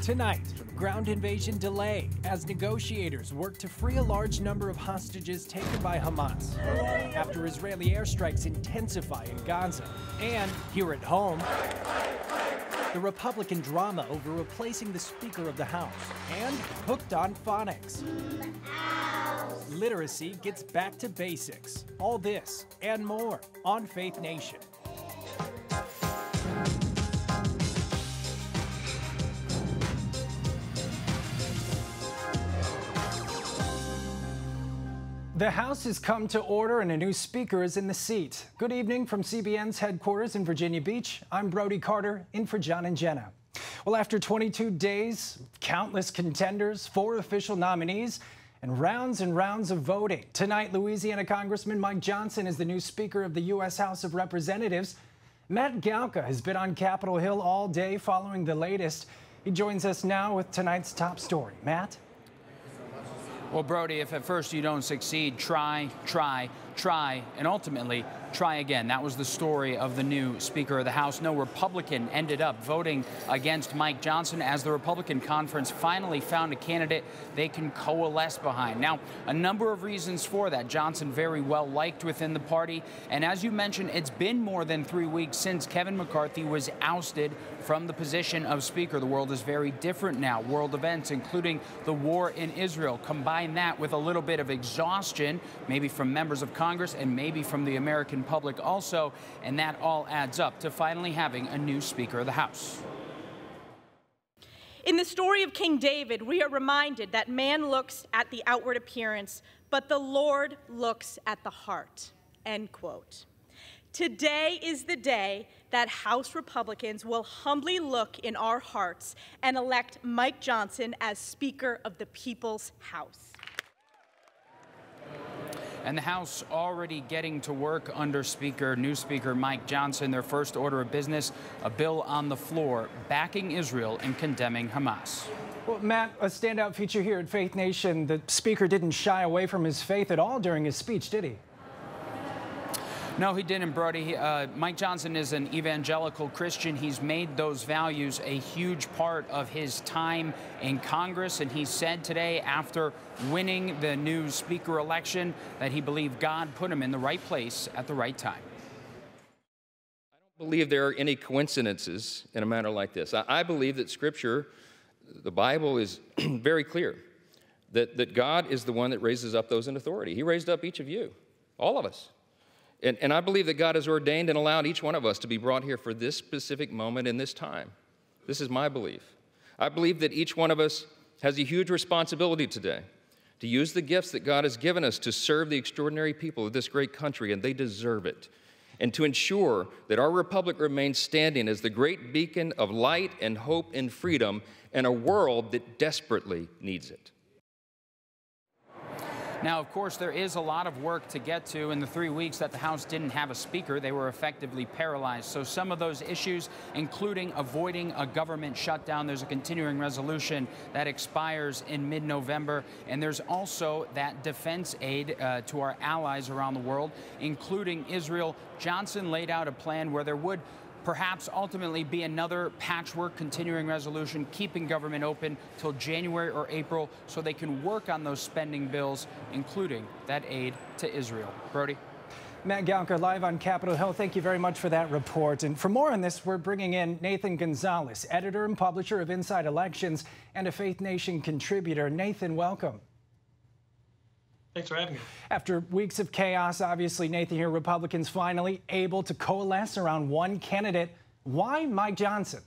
Tonight, ground invasion delay as negotiators work to free a large number of hostages taken by Hamas after Israeli airstrikes intensify in Gaza. And here at home, the Republican drama over replacing the Speaker of the House, and hooked on phonics. Literacy gets back to basics. All this and more on Faith Nation. The House has come to order and a new speaker is in the seat. Good evening from CBN's headquarters in Virginia Beach. I'm Brody Carter, in for John and Jenna. Well, after 22 days, countless contenders, 4 official nominees, and rounds of voting, tonight Louisiana Congressman Mike Johnson is the new Speaker of the U.S. House of Representatives. Matt Galka has been on Capitol Hill all day following the latest. He joins us now with tonight's top story. Matt? Well, Brody, if at first you don't succeed, try, and ultimately try again. That was the story of the new Speaker of the House. No Republican ended up voting against Mike Johnson as the Republican conference finally found a candidate they can coalesce behind. Now, a number of reasons for that. Johnson very well liked within the party. And as you mentioned, it's been more than 3 weeks since Kevin McCarthy was ousted from the position of Speaker. The world is very different now. World events, including the war in Israel. Combine that with a little bit of exhaustion, maybe from members of Congress and maybe from the American public also, and that all adds up to finally having a new Speaker of the House. In the story of King David, we are reminded that man looks at the outward appearance, but the Lord looks at the heart, end quote. Today is the day that House Republicans will humbly look in our hearts and elect Mike Johnson as Speaker of the People's House. And the House already getting to work under new Speaker Mike Johnson. Their first order of business, a bill on the floor backing Israel and condemning Hamas. Well, Matt, a standout feature here at Faith Nation, the Speaker didn't shy away from his faith at all during his speech, did he? No, he didn't, Brody. Mike Johnson is an evangelical Christian. He's made those values a huge part of his time in Congress, and he said today, after winning the new Speaker election, that he believed God put him in the right place at the right time. I don't believe there are any coincidences in a matter like this. I believe that Scripture, the Bible, is very clear that God is the one that raises up those in authority. He raised up each of you, all of us. And I believe that God has ordained and allowed each one of us to be brought here for this specific moment in this time. This is my belief. I believe that each one of us has a huge responsibility today to use the gifts that God has given us to serve the extraordinary people of this great country, and they deserve it, and to ensure that our republic remains standing as the great beacon of light and hope and freedom in a world that desperately needs it. Now, of course, there is a lot of work to get to. In the 3 weeks that the House didn't have a speaker, they were effectively paralyzed. So some of those issues, including avoiding a government shutdown, there's a continuing resolution that expires in mid-November. And there's also that defense aid to our allies around the world, including Israel. Johnson laid out a plan where there would perhaps ultimately be another patchwork continuing resolution, keeping government open till January or April so they can work on those spending bills, including that aid to Israel. Brody? Matt Galka, live on Capitol Hill. Thank you very much for that report. And for more on this, we're bringing in Nathan Gonzalez, editor and publisher of Inside Elections and a Faith Nation contributor. Nathan, welcome. Thanks for having me. After weeks of chaos, obviously, Nathan, here, Republicans finally able to coalesce around one candidate. Why Mike Johnson?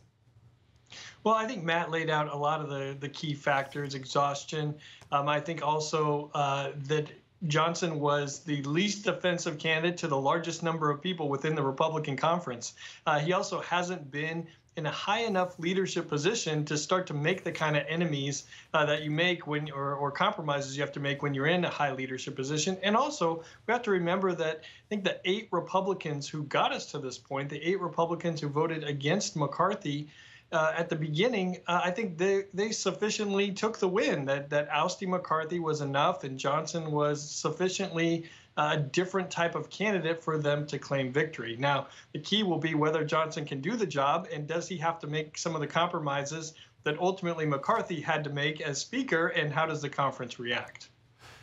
Well, I think Matt laid out a lot of the key factors, exhaustion. I think also that Johnson was the least offensive candidate to the largest number of people within the Republican conference. He also hasn't been in a high enough leadership position to start to make the kind of enemies that you make when, or compromises you have to make when you're in a high leadership position. And also, we have to remember that I think the 8 Republicans who got us to this point, the 8 Republicans who voted against McCarthy at the beginning, I think they sufficiently took the win, that ousting McCarthy was enough and Johnson was sufficiently a different type of candidate for them to claim victory. Now, the key will be whether Johnson can do the job, and does he have to make some of the compromises that ultimately McCarthy had to make as Speaker, and how does the conference react?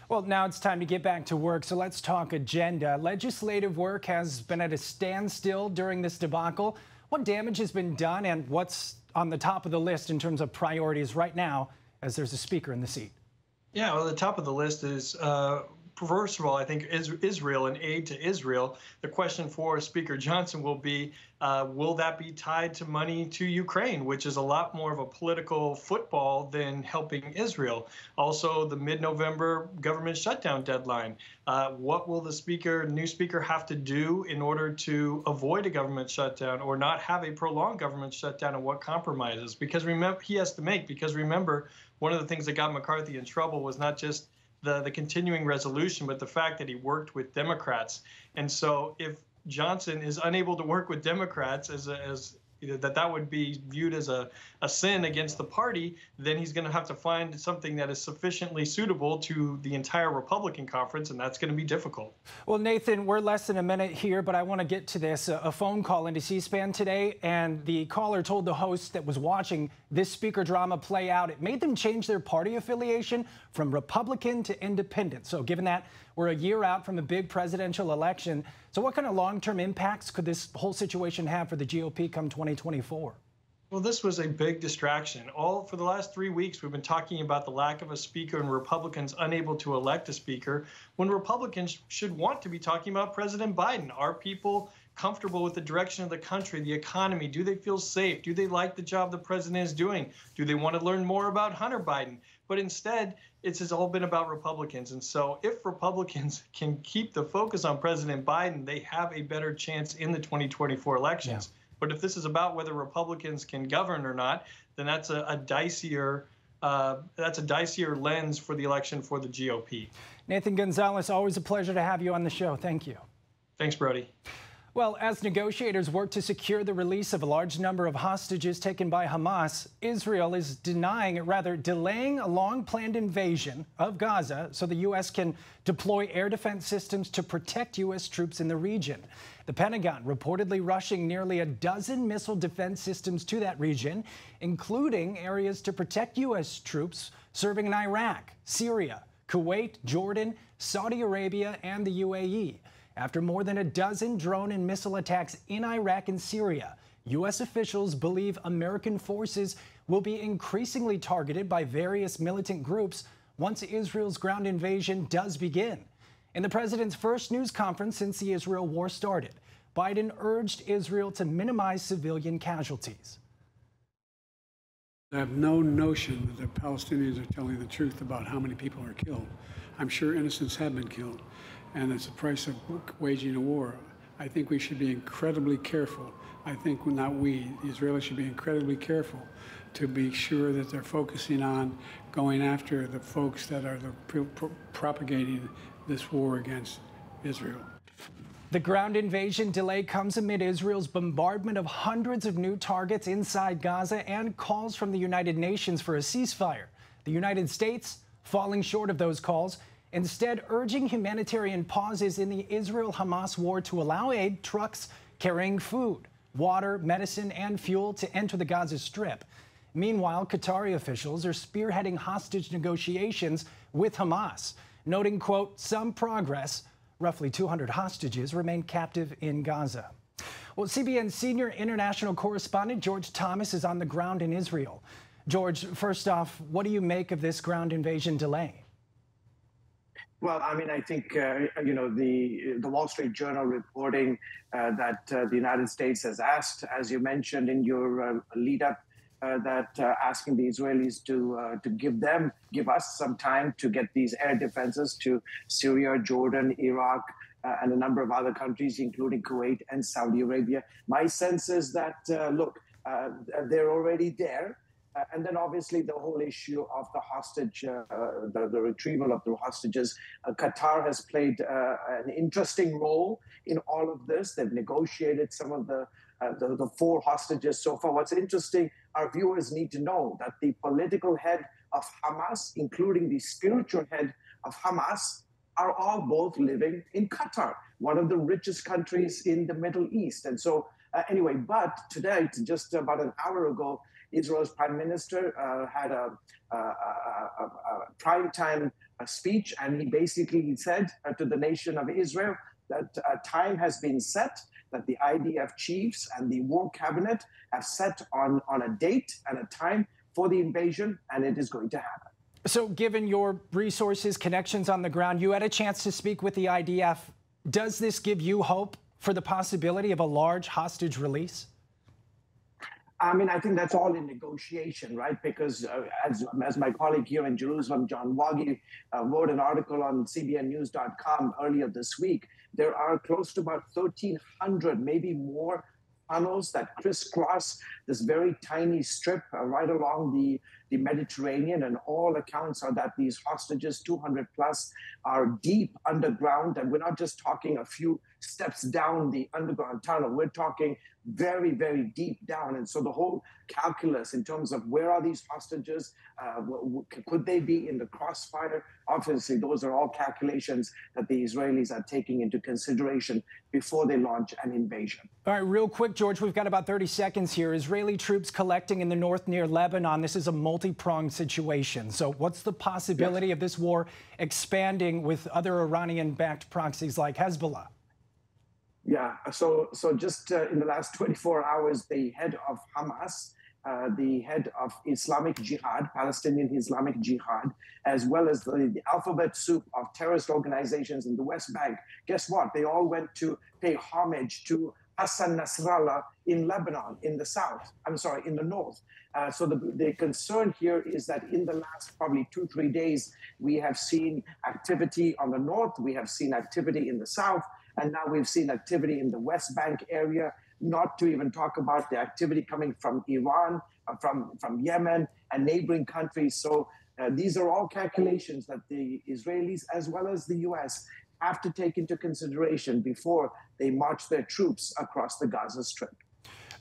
Well, now it's time to get back to work, so let's talk agenda. Legislative work has been at a standstill during this debacle. What damage has been done, and what's on the top of the list in terms of priorities right now as there's a speaker in the seat? Yeah, well, the top of the list is, first of all, I think Israel and aid to Israel. The question for Speaker Johnson will be, will that be tied to money to Ukraine, which is a lot more of a political football than helping Israel? Also, the mid-November government shutdown deadline. What will the new speaker have to do in order to avoid a government shutdown or not have a prolonged government shutdown, and what compromises? Because remember, he has to make, because remember, one of the things that got McCarthy in trouble was not just the continuing resolution, but the fact that he worked with Democrats. And so if Johnson is unable to work with Democrats that would be viewed as a sin against the party, then he's going to have to find something that is sufficiently suitable to the entire Republican conference, and that's going to be difficult. Well, Nathan, we're less than a minute here, but I want to get to this. A phone call into C-SPAN today, and the caller told the host that was watching this speaker drama play out, it made them change their party affiliation from Republican to Independent. So given that we're a year out from a big presidential election, so what kind of long-term impacts could this whole situation have for the GOP come 2024? Well, this was a big distraction. For the last 3 weeks, we've been talking about the lack of a speaker and Republicans unable to elect a speaker, when Republicans should want to be talking about President Biden. Are people comfortable with the direction of the country, the economy? Do they feel safe? Do they like the job the president is doing? Do they want to learn more about Hunter Biden? But instead, it's all been about Republicans. And so if Republicans can keep the focus on President Biden, they have a better chance in the 2024 elections. Yeah. But if this is about whether Republicans can govern or not, then that's a dicier lens for the election for the GOP. Nathan Gonzalez, always a pleasure to have you on the show. Thank you. Thanks, Brody. Well, as negotiators work to secure the release of a large number of hostages taken by Hamas, Israel is delaying a long-planned invasion of Gaza so the U.S. can deploy air defense systems to protect U.S. troops in the region. The Pentagon reportedly rushing nearly a dozen missile defense systems to that region, including areas to protect U.S. troops serving in Iraq, Syria, Kuwait, Jordan, Saudi Arabia, and the UAE. After more than a dozen drone and missile attacks in Iraq and Syria, U.S. officials believe American forces will be increasingly targeted by various militant groups once Israel's ground invasion does begin. In the president's first news conference since the Israel war started, Biden urged Israel to minimize civilian casualties. I have no notion that the Palestinians are telling the truth about how many people are killed. I'm sure innocents have been killed, and it's the price of waging a war. I think we should be incredibly careful. I think not we, the Israelis should be incredibly careful to be sure that they're focusing on going after the folks that are propagating this war against Israel. The ground invasion delay comes amid Israel's bombardment of hundreds of new targets inside Gaza and calls from the United Nations for a ceasefire. The United States falling short of those calls, instead urging humanitarian pauses in the Israel-Hamas war to allow aid trucks carrying food, water, medicine, and fuel to enter the Gaza Strip. Meanwhile, Qatari officials are spearheading hostage negotiations with Hamas, noting, quote, some progress. Roughly 200 hostages remain captive in Gaza. Well, CBN's senior international correspondent George Thomas is on the ground in Israel. George, first off, what do you make of this ground invasion delay? Well, I mean, I think, the Wall Street Journal reporting that the United States has asked, as you mentioned in your lead-up, asking the Israelis to give us some time to get these air defenses to Syria, Jordan, Iraq, and a number of other countries, including Kuwait and Saudi Arabia. My sense is that, they're already there. And then obviously the whole issue of the hostage, the retrieval of the hostages. Qatar has played an interesting role in all of this. They've negotiated some of the 4 hostages so far. What's interesting, our viewers need to know that the political head of Hamas, including the spiritual head of Hamas, are all both living in Qatar, one of the richest countries in the Middle East. And so anyway, but today, just about an hour ago, Israel's prime minister had a primetime speech, and he basically said to the nation of Israel that time has been set, that the IDF chiefs and the war cabinet have set on a date and a time for the invasion, and it is going to happen. So given your resources, connections on the ground, you had a chance to speak with the IDF. Does this give you hope for the possibility of a large hostage release? I mean, I think that's all in negotiation, right? Because as my colleague here in Jerusalem, John Wagi, wrote an article on cbnnews.com earlier this week, there are close to about 1,300, maybe more, tunnels that crisscross this very tiny strip right along the Mediterranean, and all accounts are that these hostages, 200 plus, are deep underground, and we're not just talking a few steps down the underground tunnel. We're talking very, very deep down. And so the whole calculus in terms of where are these hostages, could they be in the crossfire? Obviously, those are all calculations that the Israelis are taking into consideration before they launch an invasion. All right, real quick, George, we've got about 30 seconds here. Israeli troops collecting in the north near Lebanon. This is a multi-pronged situation. So what's the possibility of this war expanding with other Iranian-backed proxies like Hezbollah? Yeah, so just in the last 24 hours, the head of Hamas, the head of Islamic Jihad, Palestinian Islamic Jihad, as well as the alphabet soup of terrorist organizations in the West Bank, guess what? They all went to pay homage to Hassan Nasrallah in Lebanon, in the south, in the north. So the concern here is that in the last probably 2-3 days, we have seen activity on the north, we have seen activity in the south, and now we've seen activity in the West Bank area, not to even talk about the activity coming from Iran, from Yemen and neighboring countries. So these are all calculations that the Israelis, as well as the U.S., have to take into consideration before they march their troops across the Gaza Strip.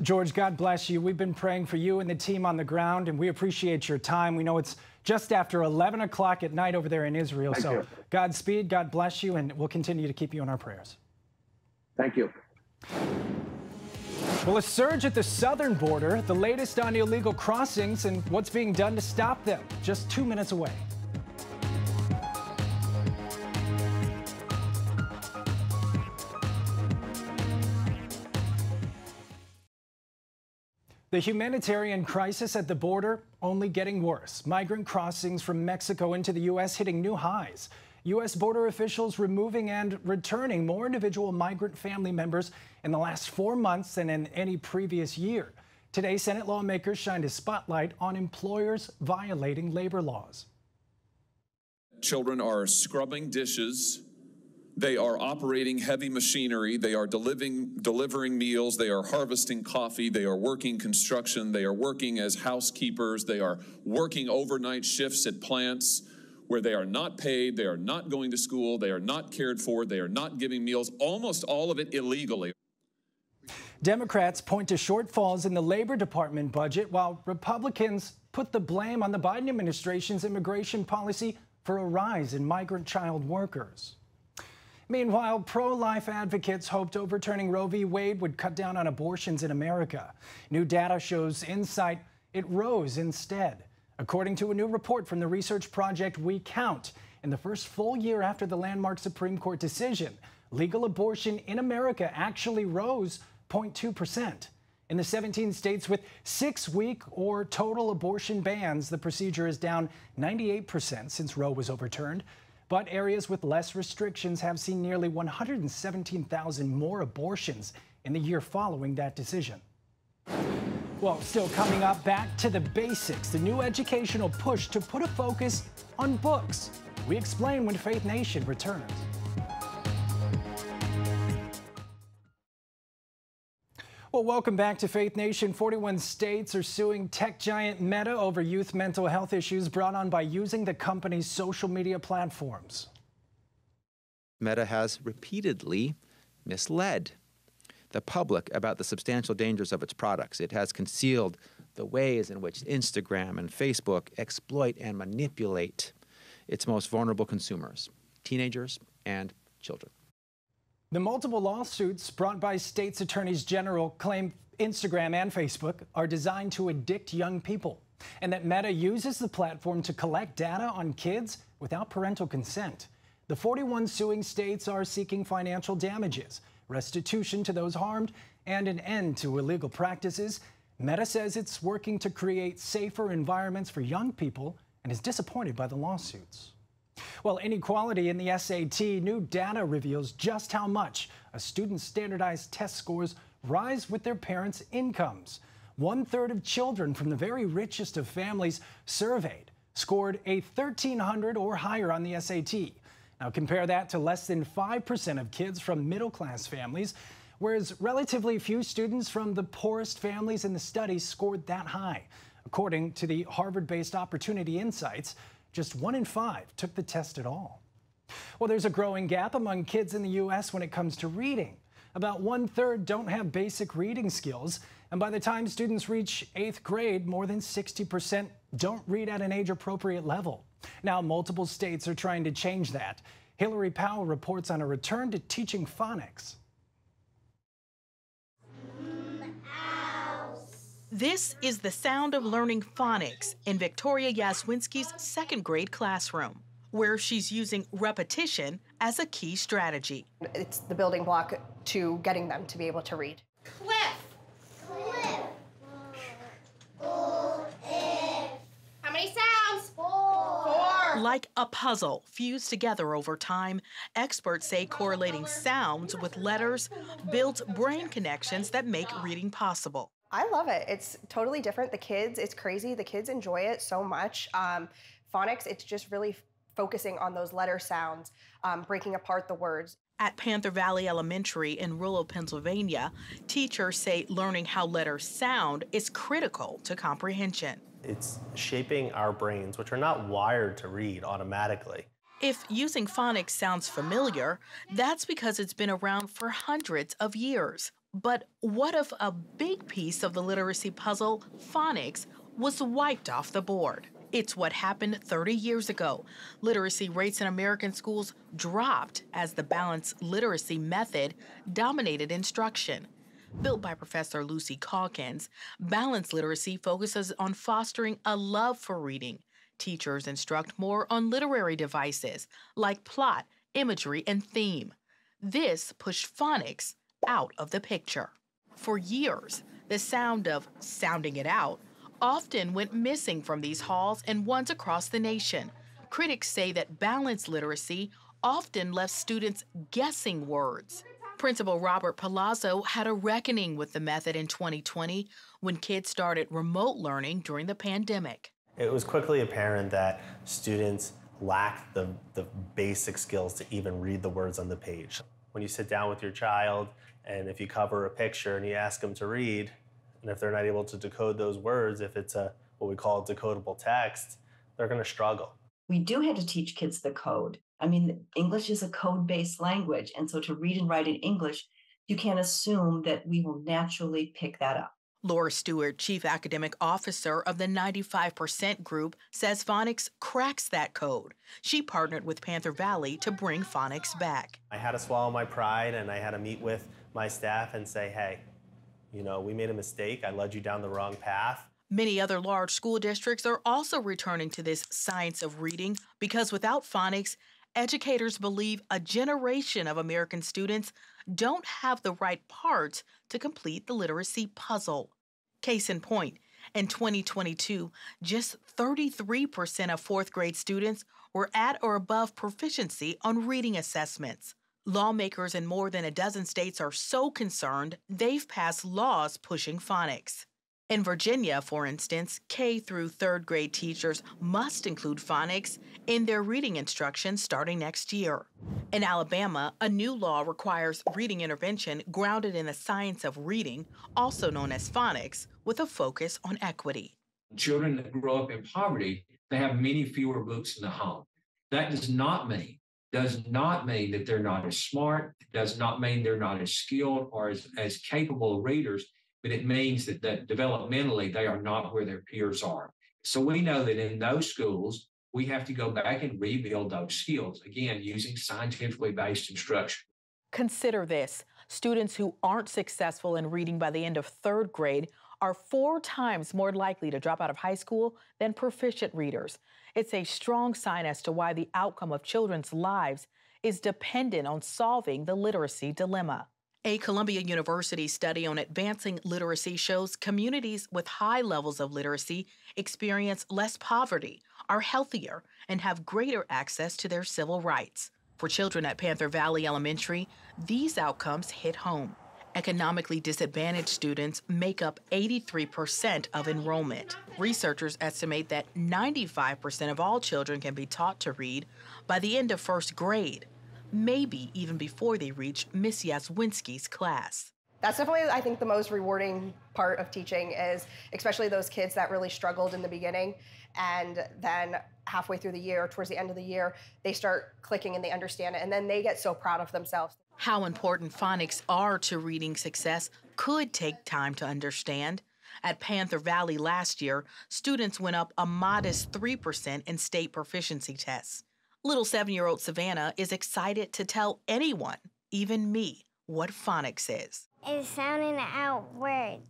George, God bless you. We've been praying for you and the team on the ground, and we appreciate your time. We know it's just after 11 o'clock at night over there in Israel. Thank you. Godspeed, God bless you, and we'll continue to keep you in our prayers. Thank you. Well, a surge at the southern border, the latest on illegal crossings and what's being done to stop them, just 2 minutes away. The humanitarian crisis at the border only getting worse. Migrant crossings from Mexico into the U.S. hitting new highs. U.S. border officials removing and returning more individual migrant family members in the last 4 months than in any previous year. Today, Senate lawmakers shined a spotlight on employers violating labor laws. Children are scrubbing dishes. They are operating heavy machinery. They are delivering meals. They are harvesting coffee. They are working construction. They are working as housekeepers. They are working overnight shifts at plants where they are not paid, they are not going to school, they are not cared for, they are not giving meals, almost all of it illegally. Democrats point to shortfalls in the Labor Department budget, while Republicans put the blame on the Biden administration's immigration policy for a rise in migrant child workers. Meanwhile, pro-life advocates hoped overturning Roe v. Wade would cut down on abortions in America. New data shows Insight it rose instead. According to a new report from the research project We Count, in the first full year after the landmark Supreme Court decision, legal abortion in America actually rose 0.2%. In the 17 states with 6-week or total abortion bans, the procedure is down 98% since Roe was overturned. But areas with less restrictions have seen nearly 117,000 more abortions in the year following that decision. Well, still coming up, back to the basics, the new educational push to put a focus on books. We explain when Faith Nation returns. Well, welcome back to Faith Nation. 41 states are suing tech giant Meta over youth mental health issues brought on by using the company's social media platforms. Meta has repeatedly misled the public about the substantial dangers of its products. It has concealed the ways in which Instagram and Facebook exploit and manipulate its most vulnerable consumers, teenagers and children. The multiple lawsuits brought by states' attorneys general claim Instagram and Facebook are designed to addict young people, and that Meta uses the platform to collect data on kids without parental consent. The 41 suing states are seeking financial damages, restitution to those harmed, and an end to illegal practices. Meta says it's working to create safer environments for young people and is disappointed by the lawsuits. Well, inequality in the SAT, new data reveals just how much a student's standardized test scores rise with their parents' incomes. 1/3 of children from the very richest of families surveyed scored a 1,300 or higher on the SAT. Now compare that to less than 5% of kids from middle-class families, whereas relatively few students from the poorest families in the study scored that high. According to the Harvard-based Opportunity Insights, just 1 in 5 took the test at all. Well, there's a growing gap among kids in the U.S. when it comes to reading. About 1/3 don't have basic reading skills, and by the time students reach 8th grade, more than 60% don't read at an age-appropriate level. Now, multiple states are trying to change that. Hillary Powell reports on a return to teaching phonics. This is the sound of learning phonics in Victoria Yaswinski's 2nd grade classroom, where she's using repetition as a key strategy. It's the building block to getting them to be able to read. Cliff. How many sounds? 4. Like a puzzle fused together over time, experts say correlating sounds with letters builds brain connections that make reading possible. I love it. It's totally different. The kids, it's crazy. The kids enjoy it so much. Phonics, it's just really focusing on those letter sounds, breaking apart the words. At Panther Valley Elementary in rural Pennsylvania, teachers say learning how letters sound is critical to comprehension. It's shaping our brains, which are not wired to read automatically. If using phonics sounds familiar, that's because it's been around for hundreds of years. But what if a big piece of the literacy puzzle, phonics, was wiped off the board? It's what happened 30 years ago. Literacy rates in American schools dropped as the balanced literacy method dominated instruction. Built by Professor Lucy Calkins, balanced literacy focuses on fostering a love for reading. Teachers instruct more on literary devices like plot, imagery, and theme. This pushed phonics out of the picture. For years, the sound of sounding it out often went missing from these halls and ones across the nation. Critics say that balanced literacy often left students guessing words. Principal Robert Palazzo had a reckoning with the method in 2020 when kids started remote learning during the pandemic. It was quickly apparent that students lacked the basic skills to even read the words on the page. When you sit down with your child and if you cover a picture and you ask them to read, and if they're not able to decode those words, if it's what we call a decodable text, they're going to struggle. We do have to teach kids the code. I mean, English is a code-based language, and so to read and write in English, you can't assume that we will naturally pick that up. Laura Stewart, Chief Academic Officer of the 95% Group, says phonics cracks that code. She partnered with Panther Valley to bring phonics back. I had to swallow my pride, and I had to meet with my staff and say, hey, you know, we made a mistake. I led you down the wrong path. Many other large school districts are also returning to this science of reading because without phonics, educators believe a generation of American students don't have the right parts to complete the literacy puzzle. Case in point, in 2022, just 33% of 4th grade students were at or above proficiency on reading assessments. Lawmakers in more than a dozen states are so concerned, they've passed laws pushing phonics. In Virginia, for instance, K through 3rd grade teachers must include phonics in their reading instruction starting next year. In Alabama, a new law requires reading intervention grounded in the science of reading, also known as phonics, with a focus on equity. Children that grow up in poverty, they have many fewer books in the home. That does not mean that they're not as smart, does not mean they're not as skilled or as capable of readers, but it means that developmentally they are not where their peers are. So we know that in those schools, we have to go back and rebuild those skills, again, using scientifically based instruction. Consider this. Students who aren't successful in reading by the end of 3rd grade are 4 times more likely to drop out of high school than proficient readers. It's a strong sign as to why the outcome of children's lives is dependent on solving the literacy dilemma. A Columbia University study on advancing literacy shows communities with high levels of literacy experience less poverty, are healthier, and have greater access to their civil rights. For children at Panther Valley Elementary, these outcomes hit home. Economically disadvantaged students make up 83% of enrollment. Researchers estimate that 95% of all children can be taught to read by the end of 1st grade, maybe even before they reach Miss Yaswinski's class. That's definitely, I think, the most rewarding part of teaching is especially those kids that really struggled in the beginning and then halfway through the year, towards the end of the year, they start clicking and they understand it and then they get so proud of themselves. How important phonics are to reading success could take time to understand. At Panther Valley last year, students went up a modest 3% in state proficiency tests. Little 7-year-old Savannah is excited to tell anyone, even me, what phonics is. It's sounding out words.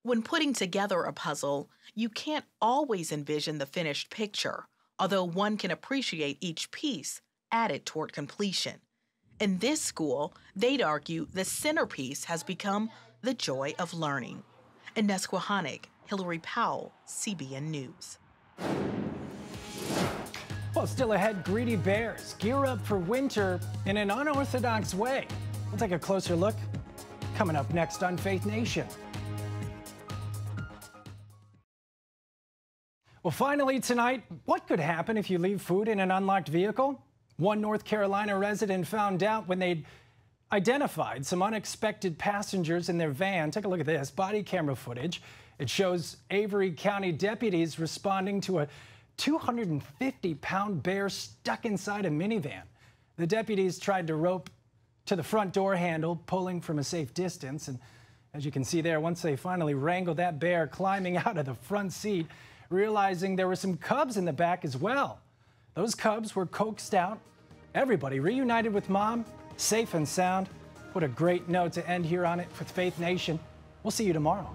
When putting together a puzzle, you can't always envision the finished picture, although one can appreciate each piece added toward completion. In this school, they'd argue the centerpiece has become the joy of learning. In Nesquehoning, Hillary Powell, CBN News. Well, still ahead, greedy bears gear up for winter in an unorthodox way. We'll take a closer look coming up next on Faith Nation. Well, finally tonight, what could happen if you leave food in an unlocked vehicle? One North Carolina resident found out when they'd identified some unexpected passengers in their van. Take a look at this body camera footage. It shows Avery County deputies responding to a 250-pound bear stuck inside a minivan. The deputies tried to rope to the front door handle, pulling from a safe distance. And as you can see there, once they finally wrangled that bear climbing out of the front seat, realizing there were some cubs in the back as well. Those cubs were coaxed out. Everybody reunited with mom, safe and sound. What a great note to end here on it with Faith Nation. We'll see you tomorrow.